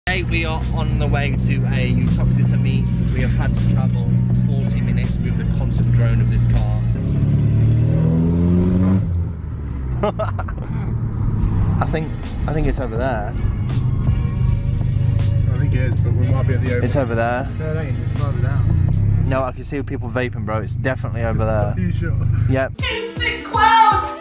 Today we are on the way to a Uttoxeter meet. We have had to travel 40 minutes with the constant drone of this car. I think it's over there. I think it is, but we might be at the over. It's over there. No, it ain't. It's further down. No, I can see people vaping, bro. It's definitely over there. Are you sure? Yep. Instant cloud!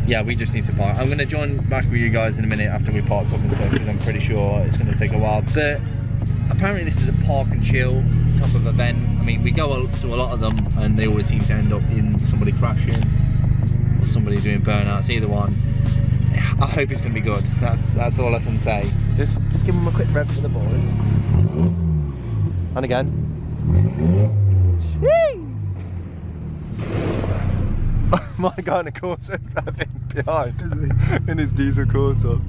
Yeah, we just need to park. I'm going to join back with you guys in a minute after we park up and stuff, because I'm pretty sure it's going to take a while. But apparently this is a park and chill type of event. I mean, we go to a lot of them and they always seem to end up in somebody crashing or somebody doing burnouts, either one. I hope it's going to be good. That's all I can say. Just give them a quick rev for the boys. And again. Jeez! My guy in a Corsa driving behind, isn't he? In his diesel Corsa.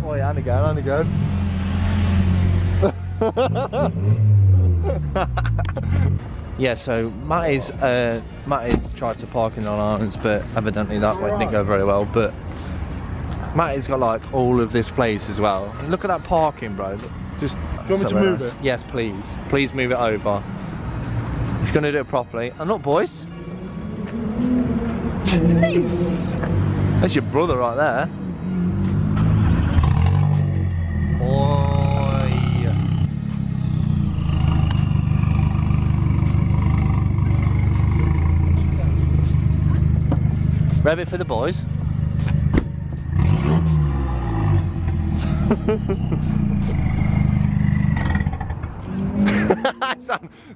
Oh yeah, and again. Yeah, so Matt is tried to park in on islands, but evidently that didn't go very well. But Matt has got like all of this place as well. And look at that parking, bro. Just. Do you want me to move it? Yes, please. Please move it over. If you're gonna do it properly. And look, boys. Jeez. That's your brother right there. Oi. Rev it for the boys.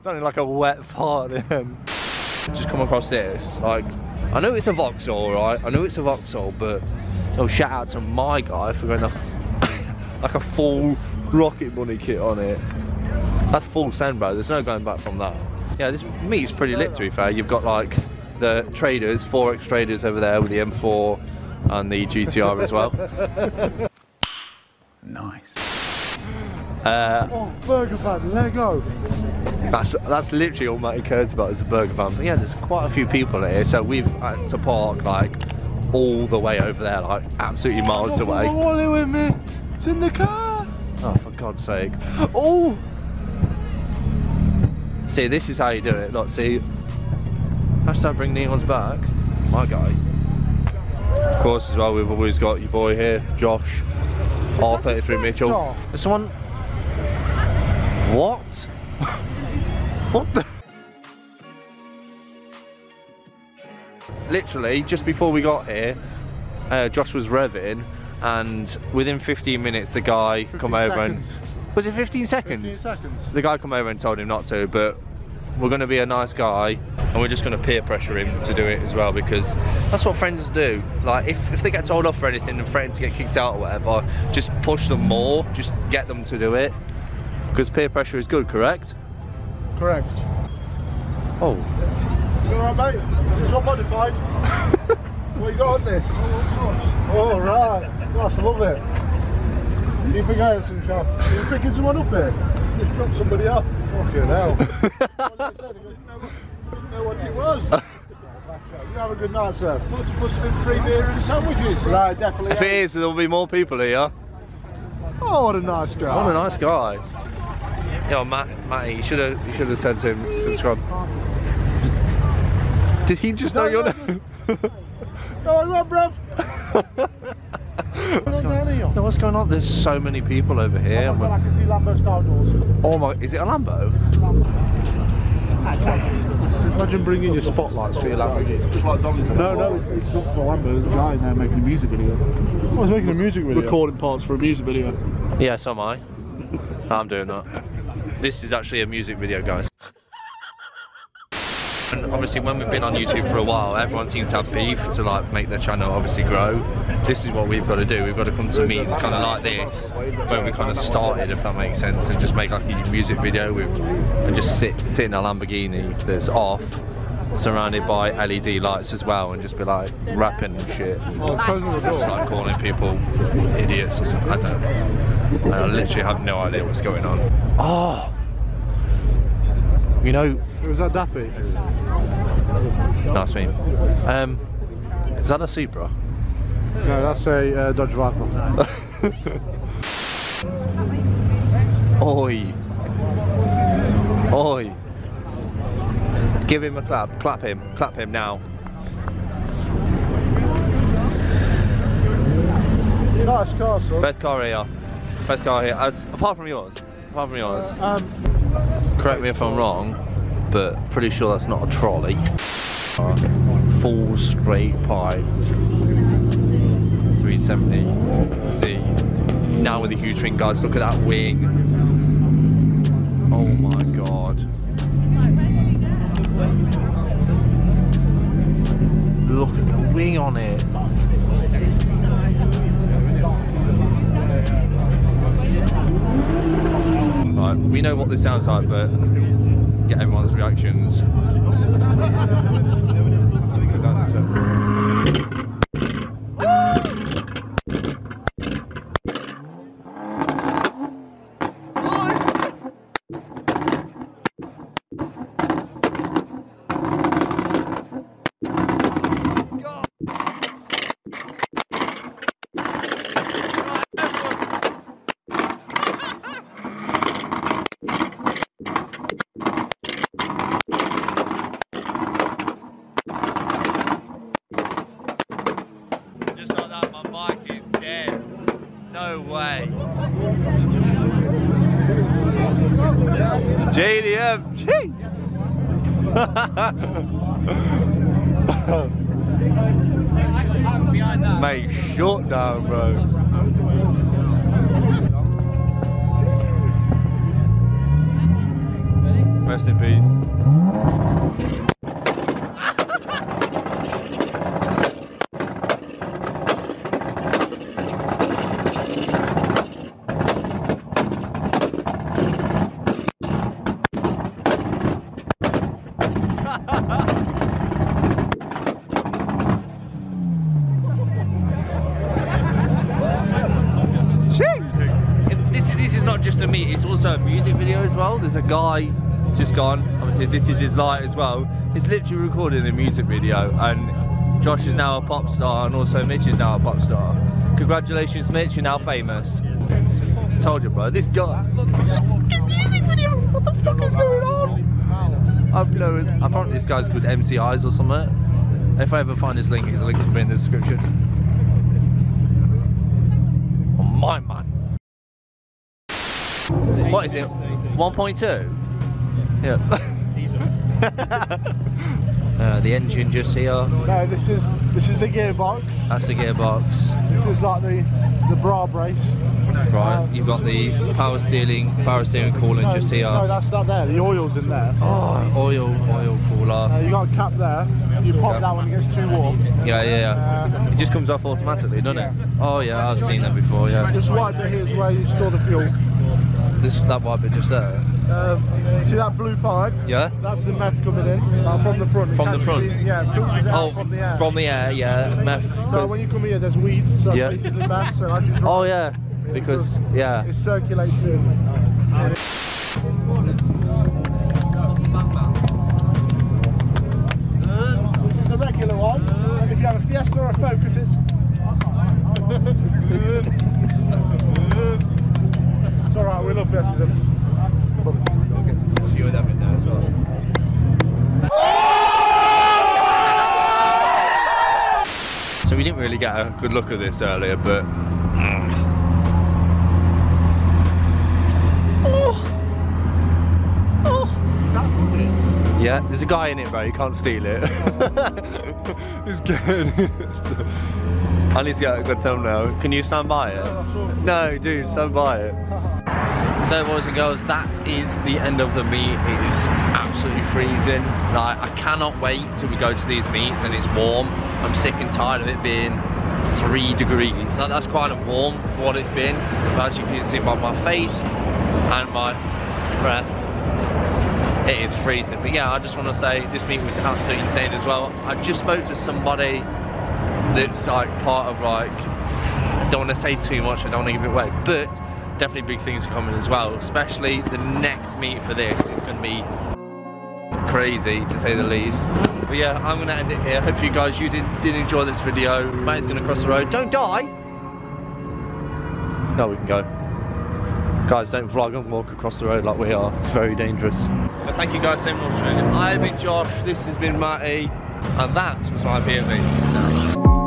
Sounding like a wet fart then. Just come across this, like, I know it's a Vauxhall, right? I know it's a Vauxhall, but shout out to my guy for going like a full Rocket Bunny kit on it. That's full send, bro. There's no going back from that. Yeah, this meet's pretty lit, to be fair. You've got like the traders, 4X traders over there with the M4 and the GTR as well. Nice. Oh, burger van, Lego. That's literally all Matty cares about is the burger van. But yeah, there's quite a few people here, so we've had to park like all the way over there, like absolutely miles away. My wallet with me. It's in the car. Oh, for God's sake! Oh, see, this is how you do it. Look, see, hashtag bring neons back. My guy. Of course, as well, we've always got your boy here, Josh. R33 Mitchell. There's someone. What? What the? Literally, just before we got here, Josh was revving, and within 15 minutes, the guy come over and. Was it 15 seconds? 15 seconds. The guy come over and told him not to, but we're going to be a nice guy, and we're just going to peer pressure him to do it as well, because that's what friends do. Like, if they get told off for anything and threaten to get kicked out or whatever, just push them more, just get them to do it. Because peer pressure is good, correct? Correct. Oh. You alright, mate? It's not modified. What you got on this? Oh, right. Gosh, I love it. You think I have some shop? Are you picking someone up here? Just dropped somebody off. Fucking hell. What did he didn't know what it was. You have a good night, sir. Thought you must have been free beer and sandwiches. Right, definitely. If it is, there'll be more people here. Oh, what a nice guy. What a nice guy. Yo, Matty, you should have said to him, subscribe. Did he just know your name? Go on, bruv. What's going on? There's so many people over here. Oh my God, I can see Lambo Star Doors. Oh my, is it a Lambo? Imagine bringing your spotlights for your Lamborghini. Just like Dominic. No, it's not for Lambo. There's a guy in there making a music video. Oh, he's making a music video. Recording parts for a music video. Yeah, so am I. I'm doing that. This is actually a music video, guys. And obviously when we've been on YouTube for a while, everyone seems to have beef to like make their channel obviously grow. This is what we've got to do. We've got to come to meets kind of like this, where we kind of started, if that makes sense, and just make like a music video with, and just sit in a Lamborghini that's off, surrounded by LED lights as well, and just be like rapping and shit. Just like calling people idiots or something. I don't know. I literally have no idea what's going on. Oh! You know... Was that Dappy? That's me. Is that a Supra? I say Dodge Viper. Oi. Oi. Give him a clap. Clap him now. Nice car, son. Best car here. Best car here. Apart from yours. Correct me if I'm wrong, but pretty sure that's not a trolley. Full straight piped 370Z. Now with the huge wing, guys. Look at that wing. Oh my god. Look at the wing on it. Right, we know what this sounds like, but get everyone's reactions. No way. JDM, jeez. Mate, shut down, bro. Rest in peace. This is not just a meet, it's also a music video as well. There's a guy just gone, obviously this is his light as well. He's literally recording a music video, and Josh is now a pop star, and also Mitch is now a pop star. Congratulations Mitch, you're now famous. Told you, bro, this guy, look at that fucking music video, what the fuck is going on? Apparently this guy's called MC Eyez or something. If I ever find his link, his link will be in the description. Oh my man. What is it? 1.2? Yeah. The engine just here. No, this is the gearbox. That's the gearbox. This is like the bra brace. Right, you've got the power steering coolant just here. No, that's not there. The oil's in there. Oh, oil cooler. You got a cap there. You pop that when it gets too warm. Yeah. It just comes off automatically, doesn't it? Oh yeah, I've seen that before. Yeah. This white bit here is where you store the fuel. That white bit just there. See that blue pipe? Yeah. That's the meth coming in from the front. From the front? Yeah, filters out from the air. From the air, yeah. Meth. So when you come here, there's weed, so that's basically meth. So as you drive, oh yeah, because yeah. It circulates in. This is the regular one. And if you have a Fiesta or a Focus, it's alright, we love Fiestas. You and them in there as well. So we didn't really get a good look at this earlier, but yeah, there's a guy in it, bro. You can't steal it. He's getting it. I need to get a good thumbnail. Can you stand by it? No, dude, stand by it. So boys and girls, that is the end of the meet. It is absolutely freezing. Like, I cannot wait till we go to these meets and it's warm. I'm sick and tired of it being 3 degrees. Like, that's quite warm for what it's been. But as you can see by my face and my breath, it is freezing. But yeah, I just want to say this meet was absolutely insane as well. I just spoke to somebody that's like part of, like, I don't want to say too much, I don't want to give it away, but definitely big things are coming as well, especially the next meet for this is going to be crazy to say the least. But yeah, I'm gonna end it here. Hopefully you guys, you did enjoy this video. Mate's gonna cross the road. Don't die! No, we can go. Guys, don't vlog and walk across the road like we are. It's very dangerous. But thank you guys so much for it. I've been Josh, this has been Matty, and that was my POV.